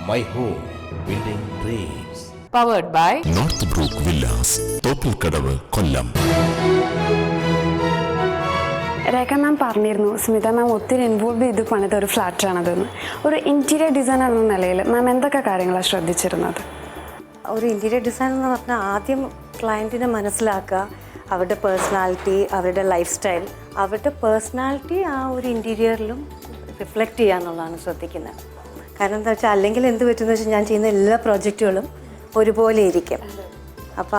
My home, building dreams. Powered by North Brook Villas, Thoppilkadavu, Kollam. Rekha ma'am പറഞ്ഞിരുന്നു സ്മിത മാം ഒത്തിരി involve ചെയ്ത് പണിത ഒരു ഫ്ലാറ്റാണതെന്ന്. ഒരു ഇൻറ്റീരിയർ ഡിസൈനർ എന്ന നിലയിൽ മാം എന്തൊക്കെ കാര്യങ്ങളാണ് ശ്രദ്ധിച്ചിരുന്നത്? ഒരു ഇൻറ്റീരിയർ ഡിസൈൻ എന്ന് പറഞ്ഞാൽ ആദ്യം ക്ലയൻറ്റിനെ മനസ്സിലാക്കുക, അവരുടെ പേഴ്സണാലിറ്റി, അവരുടെ ലൈഫ് സ്റ്റൈൽ, അവരുടെ പേഴ്സണാലിറ്റി ആ ഒരു ഇൻറ്റീരിയറിലും റിഫ്ലക്റ്റ് ചെയ്യുക എന്നുള്ളതാണ് ശ്രദ്ധിക്കുന്നത്. കാരണം എന്താ വെച്ചാൽ അല്ലെങ്കിൽ എന്ത് പറ്റുമെന്ന് വെച്ചാൽ ഞാൻ ചെയ്യുന്ന എല്ലാ പ്രോജക്റ്റുകളും ഒരുപോലെ ഇരിക്കും. അപ്പോൾ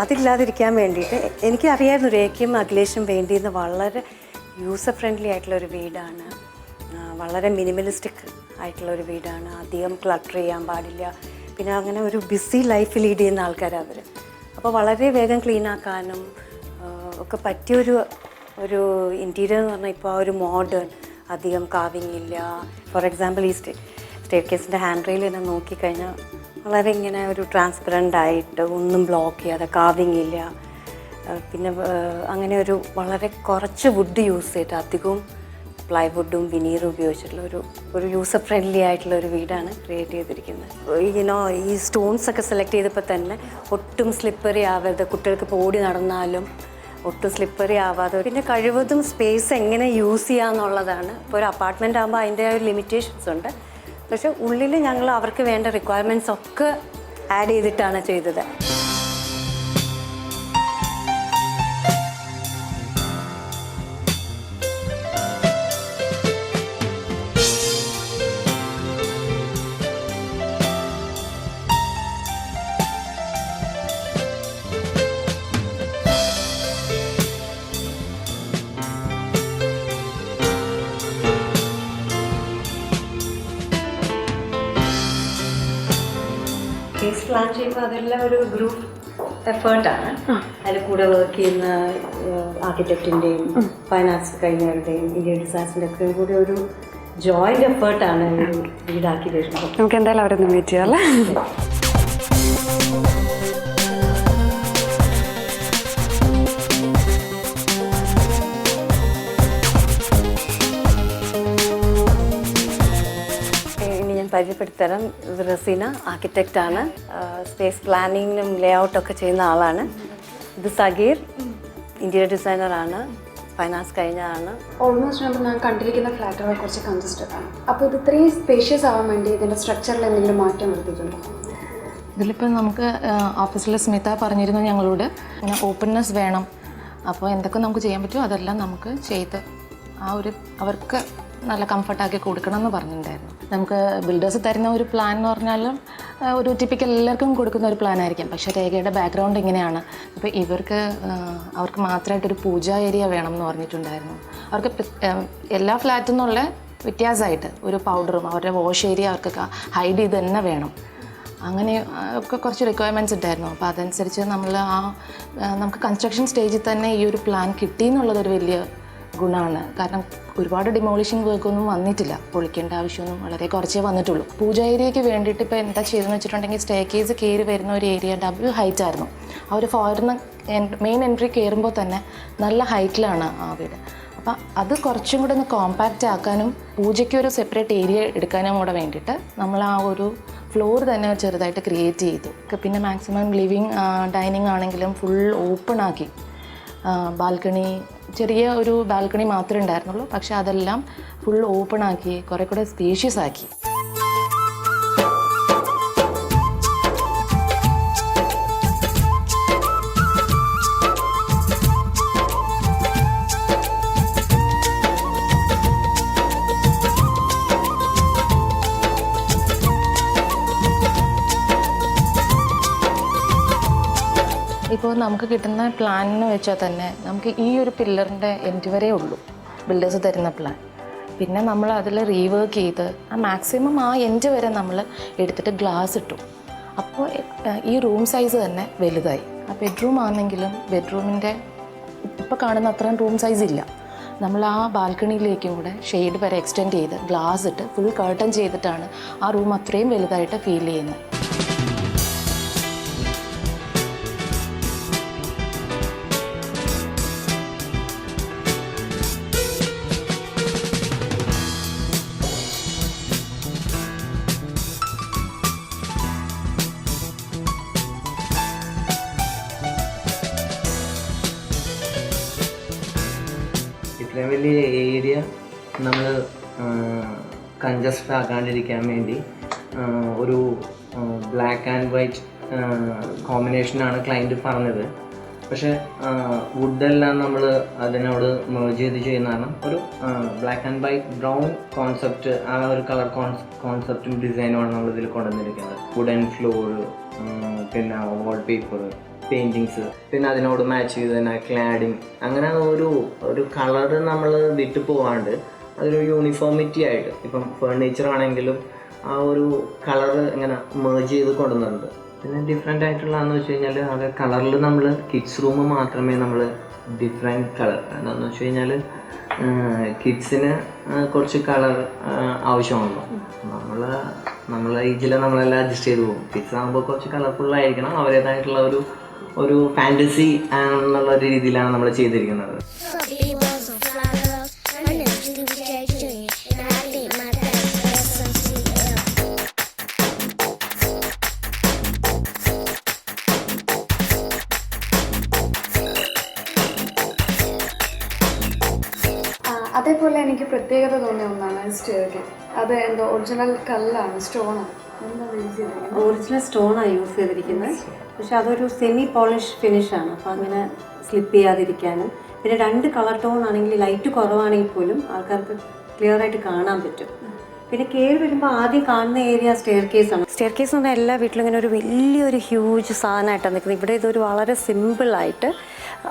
അതില്ലാതിരിക്കാൻ വേണ്ടിയിട്ട് എനിക്കറിയായിരുന്നു രേഖയും അഖിലേഷും വേണ്ടിയിരുന്ന വളരെ യൂസർ ഫ്രണ്ട്ലി ആയിട്ടുള്ളൊരു വീടാണ്, വളരെ മിനിമലിസ്റ്റിക് ആയിട്ടുള്ളൊരു വീടാണ്, അധികം ക്ലട്ടർ ചെയ്യാൻ പാടില്ല. പിന്നെ അങ്ങനെ ഒരു ബിസി ലൈഫ് ലീഡ് ചെയ്യുന്ന ആൾക്കാരാണ് അവർ. അപ്പോൾ വളരെ വേഗം ക്ലീൻ ആക്കാനും ഒക്കെ പറ്റിയൊരു ഇൻറ്റീരിയർ എന്ന് പറഞ്ഞാൽ ഇപ്പോൾ ആ ഒരു മോഡേൺ, അധികം കാവിങ് ഇല്ല. ഫോർ എക്സാമ്പിൾ ഈ സ്റ്റെയർ കേസിൻ്റെ ഹാൻഡ് റെയിൽ തന്നെ നോക്കിക്കഴിഞ്ഞാൽ വളരെ ഇങ്ങനെ ഒരു ട്രാൻസ്പെറൻ്റ് ആയിട്ട് ഒന്നും ബ്ലോക്ക് ചെയ്യാതെ, കാവിങ് ഇല്ല. പിന്നെ അങ്ങനെ വളരെ കുറച്ച് വുഡ് യൂസ് ചെയ്തിട്ട് അധികവും പ്ലൈവുഡും വിനീറും ഉപയോഗിച്ചിട്ടുള്ള ഒരു യൂസർ ഫ്രണ്ട്ലി ആയിട്ടുള്ള ഒരു വീടാണ് ക്രിയേറ്റ് ചെയ്തിരിക്കുന്നത്. ഈ സ്റ്റോൺസ് ഒക്കെ സെലക്ട് ചെയ്തപ്പോൾ തന്നെ ഒട്ടും സ്ലിപ്പറി ആവരുത്, കുട്ടികൾക്ക് ഇപ്പോൾ ഓടി നടന്നാലും ഒട്ടും സ്ലിപ്പറി ആവാതെ. പിന്നെ കഴിവതും സ്പേസ് എങ്ങനെ യൂസ് ചെയ്യാന്നുള്ളതാണ്. ഇപ്പോൾ ഒരു അപ്പാർട്ട്മെൻ്റ് ആകുമ്പോൾ അതിൻ്റെ ഒരു ലിമിറ്റേഷൻസ് ഉണ്ട്. പക്ഷേ ഉള്ളിൽ ഞങ്ങൾ അവർക്ക് വേണ്ട റിക്വയർമെൻറ്റ്സ് ഒക്കെ ആഡ് ചെയ്തിട്ടാണ് ചെയ്തത്. കേസ് പ്ലാൻ ചെയ്യുമ്പോൾ അതെല്ലാം ഒരു ഗ്രൂപ്പ് എഫേർട്ടാണ്. അതിൽ കൂടെ വർക്ക് ചെയ്യുന്ന ആർക്കിടെക്റ്റിൻ്റെയും ഫൈനാൻസ് കഴിഞ്ഞവരുടെയും ഇന്ത്യൻ ഡിസൈൻസിൻ്റെ ഒക്കെയും കൂടി ഒരു ജോയിൻ്റ് എഫേർട്ടാണ് വീടാക്കി തരുന്നത്. നമുക്ക് എന്തായാലും അവരൊന്ന് മീറ്റ് ചെയ്യാം അല്ലേ? പരിചയപ്പെടുത്തരാം. റസീന ആർക്കിടെക്റ്റാണ്, സ്പേസ് പ്ലാനിങ്ങിനും ലേ ഔട്ടൊക്കെ ചെയ്യുന്ന ആളാണ്. ഇത് സഗീർ, ഇൻറ്റീരിയർ ഡിസൈനറാണ്, ഫൈനാൻസ് കഴിഞ്ഞതാണ്. ഓൾമോസ്റ്റ് നമ്മൾ ഞാൻ കണ്ടിരിക്കുന്ന ഫ്ലാറ്റുകൾ കുറച്ച് കൺജസ്റ്റഡ് ആണ്. അപ്പോൾ ഇത് ഇത്രയും സ്പേഷ്യസ് ആവാൻ വേണ്ടി ഇതിൻ്റെ സ്ട്രക്ചറിൽ എന്തെങ്കിലും മാറ്റം വരുത്തിയിട്ടുണ്ടോ? ഇതിലിപ്പോൾ നമുക്ക് ഓഫീസിൽ സ്മിത പറഞ്ഞിരുന്നു ഞങ്ങളോട് ഇങ്ങനെ ഓപ്പൺനെസ് വേണം, അപ്പോൾ എന്തൊക്കെ നമുക്ക് ചെയ്യാൻ പറ്റുമോ അതെല്ലാം നമുക്ക് ചെയ്ത് അവർക്ക് നല്ല കംഫർട്ടാക്കി കൊടുക്കണം എന്ന് പറഞ്ഞിട്ടുണ്ടായിരുന്നു. നമുക്ക് ബിൽഡേഴ്സ് തരുന്ന ഒരു പ്ലാൻ എന്ന് പറഞ്ഞാലും ഒരു ടിപ്പിക്കൽ എല്ലാവർക്കും കൊടുക്കുന്ന ഒരു പ്ലാൻ ആയിരിക്കും. പക്ഷേ രേഖയുടെ ബാക്ക്ഗ്രൗണ്ട് ഇങ്ങനെയാണ്. അപ്പോൾ അവർക്ക് മാത്രമായിട്ടൊരു പൂജാ ഏരിയ വേണം എന്ന് പറഞ്ഞിട്ടുണ്ടായിരുന്നു. അവർക്ക് എല്ലാ ഫ്ലാറ്റിൽ നിന്നുള്ള വ്യത്യാസമായിട്ട് ഒരു പൗഡറും അവരുടെ വാഷ് ഏരിയ അവർക്ക് ഹൈഡ് ചെയ്ത് തന്നെ വേണം. അങ്ങനെ ഒക്കെ കുറച്ച് റിക്വയർമെൻറ്റ്സ് ഉണ്ടായിരുന്നു. അപ്പോൾ അതനുസരിച്ച് നമുക്ക് കൺസ്ട്രക്ഷൻ സ്റ്റേജിൽ തന്നെ ഈ ഒരു പ്ലാൻ കിട്ടി എന്നുള്ളതൊരു വലിയ ഗുണമാണ്. കാരണം ഒരുപാട് ഡിമോളിഷിംഗ് വർക്കൊന്നും വന്നിട്ടില്ല, പൊളിക്കേണ്ട ആവശ്യമൊന്നും വളരെ കുറച്ചേ വന്നിട്ടുള്ളൂ. പൂജ ഏരിയയ്ക്ക് വേണ്ടിയിട്ട് ഇപ്പോൾ എന്താ ചെയ്തെന്ന് വെച്ചിട്ടുണ്ടെങ്കിൽ സ്റ്റേ കേസ് കയറി വരുന്ന ഒരു ഏരിയ ഡബിൾ ഹൈറ്റ് ആയിരുന്നു. ആ ഒരു ഫോറിന് മെയിൻ എൻട്രി കയറുമ്പോൾ തന്നെ നല്ല ഹൈറ്റിലാണ് ആ വീട്. അപ്പം അത് കുറച്ചും കൂടെ ഒന്ന് കോമ്പാക്റ്റ് ആക്കാനും പൂജയ്ക്ക് ഒരു സെപ്പറേറ്റ് ഏരിയ എടുക്കാനും കൂടെ വേണ്ടിയിട്ട് നമ്മൾ ആ ഒരു ഫ്ലോർ തന്നെ ചെറുതായിട്ട് ക്രിയേറ്റ് ചെയ്തു. പിന്നെ മാക്സിമം ലിവിങ് ഡൈനിങ് ആണെങ്കിലും ഫുൾ ഓപ്പൺ ആക്കി. ബാൽക്കണി, ചെറിയ ഒരു ബാൽക്കണി മാത്രമേ ഉണ്ടായിരുന്നുള്ളൂ, പക്ഷെ അതെല്ലാം ഫുൾ ഓപ്പൺ ആക്കി കുറേ കൂടെ സ്പേഷ്യസ് ആക്കി. ഇപ്പോൾ നമുക്ക് കിട്ടുന്ന പ്ലാനിന് വെച്ചാൽ തന്നെ നമുക്ക് ഈ ഒരു പില്ലറിൻ്റെ എൻഡ് വരെ ഉള്ളൂ ബിൽഡേഴ്സ് തരുന്ന പ്ലാൻ. പിന്നെ നമ്മൾ അതിൽ റീവർക്ക് ചെയ്ത് മാക്സിമം ആ എൻഡ് വരെ നമ്മൾ എടുത്തിട്ട് ഗ്ലാസ് ഇട്ടു. അപ്പോൾ ഈ റൂം സൈസ് തന്നെ വലുതായി. ആ ബെഡ്റൂം ആണെങ്കിലും ബെഡ്റൂമിൻ്റെ ഇപ്പോൾ കാണുന്ന അത്രയും റൂം സൈസ് ഇല്ല. നമ്മൾ ആ ബാൽക്കണിയിലേക്കും കൂടെ ഷെയ്ഡ് വരെ എക്സ്റ്റെൻഡ് ചെയ്ത് ഗ്ലാസ് ഇട്ട് ഫുൾ കർട്ടൻ ചെയ്തിട്ടാണ് ആ റൂം അത്രയും വലുതായിട്ട് ഫീൽ ചെയ്യുന്നത്. ഇത്രയും വലിയ ഏരിയ നമ്മൾ കൺജസ്റ്റഡ് ആക്കാണ്ടിരിക്കാൻ വേണ്ടി ഒരു ബ്ലാക്ക് ആൻഡ് വൈറ്റ് കോമ്പിനേഷനാണ് ക്ലയൻറ്റ് പറഞ്ഞത്. പക്ഷേ വുഡെല്ലാം നമ്മൾ അതിനോട് മെർജ് ചെയ്ത് ചെയ്യുന്ന കാരണം ഒരു black and white brown concept, ആ ഒരു കളർ കോൺസെപ്റ്റും ഡിസൈനുമാണ് നമ്മൾ ഇതിൽ കൊണ്ടുവന്നിരിക്കുന്നത്. വുഡൻ ഫ്ലോർ, പിന്നെ വാൾ പേപ്പർ, പെയിൻറ്റിങ്സ്, പിന്നെ അതിനോട് മാച്ച് ചെയ്ത് തന്നെ ക്ലാഡിങ്, അങ്ങനെ ഒരു കളർ നമ്മൾ വിട്ടു പോകാണ്ട് അതൊരു യൂണിഫോമിറ്റി ആയിട്ട്, ഇപ്പം ഫേർണിച്ചർ ആണെങ്കിലും ആ ഒരു കളർ ഇങ്ങനെ മെർജ് ചെയ്ത് കൊണ്ടുവന്നിട്ടുണ്ട്. പിന്നെ ഡിഫറെൻ്റ് ആയിട്ടുള്ളതെന്ന് വെച്ച് കഴിഞ്ഞാൽ അത് കളറിൽ നമ്മൾ കിഡ്സ് റൂം മാത്രമേ നമ്മൾ ഡിഫറെൻറ്റ് കളർ, എന്താണെന്ന് വെച്ച് കഴിഞ്ഞാൽ കിഡ്സിന് കുറച്ച് കളർ ആവശ്യമുണ്ടോ, നമ്മളെ ഏജിൽ നമ്മളെല്ലാം അഡ്ജസ്റ്റ് ചെയ്ത് പോകും. കിഡ്സ് ആകുമ്പോൾ കുറച്ച് കളർഫുള്ളായിരിക്കണം, അവരുടേതായിട്ടുള്ള ഒരു ഫാൻറ്റസി എന്നുള്ള രീതിയിലാണ് നമ്മൾ ചെയ്തിരിക്കുന്നത്. അതേപോലെ എനിക്ക് പ്രത്യേകത തോന്നിയ ഒന്നാണ് സ്റ്റെയർക്ക്. അത് എന്തോ ഒറിജിനൽ കല്ലാണ്, സ്റ്റോണാണ്, ഒറിജിനൽ സ്റ്റോണാണ് യൂസ് ചെയ്തിരിക്കുന്നത്. പക്ഷെ അതൊരു സെമി പോളിഷ് ഫിനിഷാണ്, അപ്പോൾ അങ്ങനെ സ്ലിപ്പ് ചെയ്യാതിരിക്കാനും, പിന്നെ 2 കളർ ടോൺ ആണെങ്കിൽ ലൈറ്റ് കുറവാണെങ്കിൽ പോലും ആൾക്കാർക്ക് ക്ലിയർ ആയിട്ട് കാണാൻ പറ്റും. പിന്നെ കയറി വരുമ്പോൾ ആദ്യം കാണുന്ന ഏരിയ സ്റ്റെയർ കേസാണ്. സ്റ്റെയർ കേസ് എന്ന് പറഞ്ഞാൽ എല്ലാ വീട്ടിലും ഇങ്ങനെ ഒരു വലിയൊരു ഹ്യൂജ് സാധനമായിട്ടാണ് നിൽക്കുന്നത്. ഇവിടെ ഇതൊരു വളരെ സിമ്പിളായിട്ട്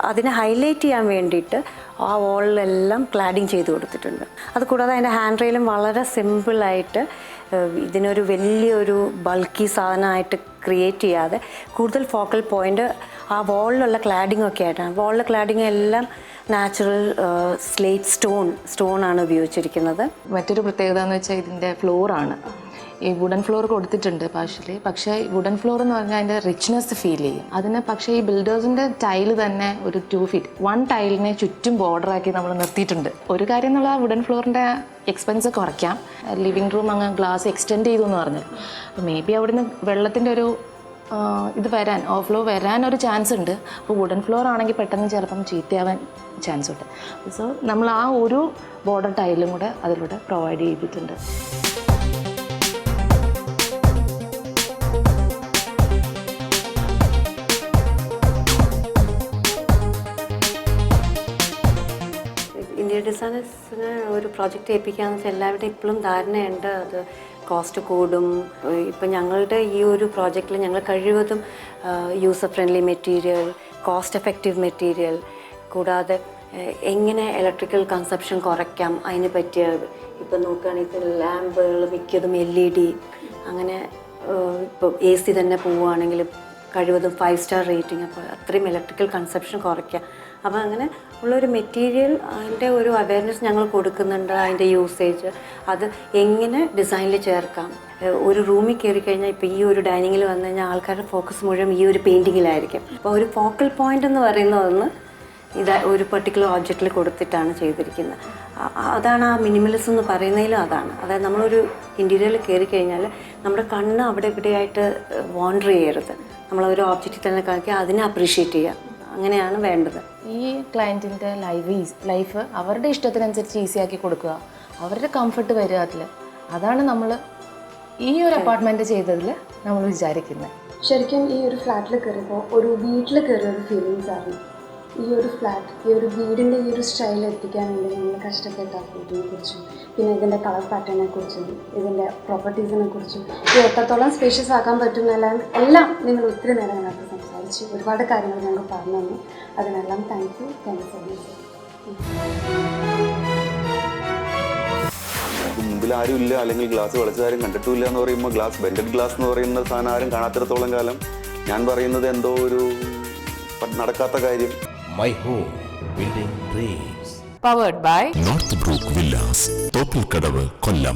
അതിനെ ഹൈലൈറ്റ് ചെയ്യാൻ വേണ്ടിയിട്ട് ആ വോളിലെല്ലാം ക്ലാഡിങ് ചെയ്ത് കൊടുത്തിട്ടുണ്ട്. അതുകൂടാതെ അതിൻ്റെ ഹാൻഡ് റെയിലും വളരെ സിമ്പിളായിട്ട് ഇതിനൊരു വലിയൊരു ബൾക്കി സാധനമായിട്ട് ക്രിയേറ്റ് ചെയ്യാതെ കൂടുതൽ ഫോക്കൽ പോയിൻ്റ് ആ വോളിലുള്ള ക്ലാഡിംഗ് ഒക്കെ ആയിട്ടാണ്. വോളിലെ ക്ലാഡിങ് എല്ലാം നാച്ചുറൽ സ്ലേറ്റ് സ്റ്റോണാണ് ഉപയോഗിച്ചിരിക്കുന്നത്. മറ്റൊരു പ്രത്യേകത എന്ന് വെച്ചാൽ ഇതിൻ്റെ ഫ്ലോറാണ്. ഈ വുഡൻ ഫ്ലോർ കൊടുത്തിട്ടുണ്ട് പാർഷ്യലി, പക്ഷേ വുഡൻ ഫ്ലോർ എന്ന് പറഞ്ഞാൽ അതിൻ്റെ റിച്ച്നെസ് ഫീൽ ചെയ്യും അതിന്. പക്ഷേ ഈ ബിൽഡേഴ്സിൻ്റെ ടൈല് തന്നെ ഒരു 2 ഫീറ്റ് 1 ടൈലിനെ ചുറ്റും ബോർഡറാക്കി നമ്മൾ നിർത്തിയിട്ടുണ്ട്. ഒരു കാര്യം എന്നുള്ള ആ വുഡൻ ഫ്ലോറിൻ്റെ എക്സ്പെൻസ് കുറയ്ക്കാം. ലിവിങ് റൂം അങ്ങ് ഗ്ലാസ് എക്സ്റ്റെൻഡ് ചെയ്തു എന്ന് പറഞ്ഞു. മേ ബി അവിടുന്ന് വെള്ളത്തിൻ്റെ ഒരു ഇത് വരാൻ, ഓവർഫ്ലോ വരാൻ ഒരു ചാൻസ് ഉണ്ട്. അപ്പോൾ വുഡൻ ഫ്ലോർ ആണെങ്കിൽ പെട്ടെന്ന് ചിലപ്പം ചീത്തയാവാൻ ചാൻസ് ഉണ്ട്. സോ നമ്മൾ ആ ഒരു ബോർഡർ ടൈലും കൂടെ അതിലൂടെ പ്രൊവൈഡ് ചെയ്തിട്ടുണ്ട്. ഇന്റീരിയർ ഡിസൈനേഴ്സിന് ഒരു പ്രോജക്റ്റ് ഏൽപ്പിക്കാന്ന് വെച്ചാൽ എല്ലാവരുടെയും ഇപ്പോഴും ധാരണയുണ്ട് അത് കോസ്റ്റ് കൂടും. ഇപ്പം ഞങ്ങളുടെ ഈ ഒരു പ്രോജക്റ്റിൽ ഞങ്ങൾ കഴിവതും user friendly material, cost effective material, കൂടാതെ എങ്ങനെ ഇലക്ട്രിക്കൽ കൺസപ്ഷൻ കുറയ്ക്കാം അതിന് പറ്റിയ, ഇപ്പം നോക്കുകയാണെങ്കിൽ ലാമ്പുകൾ മിക്കതും LED, അങ്ങനെ ഇപ്പോൾ AC തന്നെ പോവുകയാണെങ്കിൽ കഴിവതും 5 സ്റ്റാർ റേറ്റിംഗ്, അപ്പോൾ അത്രയും ഇലക്ട്രിക്കൽ കൺസപ്ഷൻ കുറയ്ക്കാം. അപ്പോൾ അങ്ങനെ ഉള്ളൊരു മെറ്റീരിയൽ അതിൻ്റെ ഒരു അവയർനെസ് ഞങ്ങൾ കൊടുക്കുന്നുണ്ട്. അതിൻ്റെ യൂസേജ് അത് എങ്ങനെ ഡിസൈനിൽ ചേർക്കാം. ഒരു റൂമിൽ കയറി കഴിഞ്ഞാൽ ഇപ്പോൾ ഈ ഒരു ഡൈനിങ്ങിൽ വന്നു കഴിഞ്ഞാൽ ആൾക്കാരുടെ ഫോക്കസ് മുഴുവൻ ഈ ഒരു പെയിൻറ്റിങ്ങിലായിരിക്കും. അപ്പോൾ ഒരു ഫോക്കൽ പോയിൻ്റ് എന്ന് പറയുന്നതൊന്ന് ഇത് ഒരു പെർട്ടിക്കുലർ ഓബ്ജക്റ്റിൽ കൊടുത്തിട്ടാണ് ചെയ്തിരിക്കുന്നത്. അതാണ് ആ മിനിമലിസം എന്ന് പറയുന്നതിലും അതാണ്. അതായത് നമ്മളൊരു ഇൻറ്റീരിയറിൽ കയറി കഴിഞ്ഞാൽ നമ്മുടെ കണ്ണ് അവിടെ ഇവിടെയായിട്ട് വാണ്ടർ ചെയ്യരുത്. നമ്മളൊരു ഓബ്ജക്റ്റിൽ തന്നെ കാണിക്കുക, അതിനെ അപ്രീഷിയേറ്റ് ചെയ്യുക, അങ്ങനെയാണ് വേണ്ടത്. ഈ ക്ലയൻറ്റിൻ്റെ ലൈഫ് അവരുടെ ഇഷ്ടത്തിനനുസരിച്ച് ഈസിയാക്കി കൊടുക്കുക, അവരുടെ കംഫർട്ട് വരിക അതിൽ. അതാണ് നമ്മൾ ഈ ഒരു അപ്പാർട്ട്മെൻറ്റ് ചെയ്തതിൽ നമ്മൾ വിചാരിക്കുന്നത്. ശരിക്കും ഈ ഒരു ഫ്ലാറ്റിൽ കയറിയപ്പോൾ ഒരു വീട്ടിൽ കയറിയ ഒരു ഫീലിങ്സ് ആയിരുന്നു. ഈ ഒരു ഫ്ലാറ്റ്, ഈ ഒരു വീടിൻ്റെ ഈ ഒരു സ്റ്റൈൽ എത്തിക്കാൻ വേണ്ടി നമ്മൾ കഷ്ടപ്പെട്ട ഫുഡിനെ കുറിച്ചും, പിന്നെ ഇതിൻ്റെ കളർ പാറ്റേണിനെ കുറിച്ചും, ഇതിൻ്റെ പ്രോപ്പർട്ടീസിനെ കുറിച്ചും, ഇത് എത്രത്തോളം സ്പേഷ്യസ് ആക്കാൻ പറ്റുമെന്നെല്ലാം നിങ്ങൾ ഒത്തിരി നേരം ഞങ്ങൾക്ക് സംസാരിച്ചു. ഒരുപാട് കാര്യങ്ങൾ ഞങ്ങൾ പറഞ്ഞു തന്നു. അതിനെല്ലാം താങ്ക് യു സോ മച്ച്. മുമ്പിൽ ആരും ഇല്ല, അല്ലെങ്കിൽ ഗ്ലാസ് വളച്ചതാരും കണ്ടിട്ടില്ല എന്ന് പറയുമ്പോൾ ഗ്ലാസ് ബെൻഡഡ് ഗ്ലാസ് എന്ന് പറയുന്ന സാധനം ആരും കാണാത്തിടത്തോളം കാലം ഞാൻ പറയുന്നത് എന്തോ ഒരു നടക്കാത്ത കാര്യം. My home, building dreams. Powered by North Brook Villas, Thoppilkadavu, Kollam.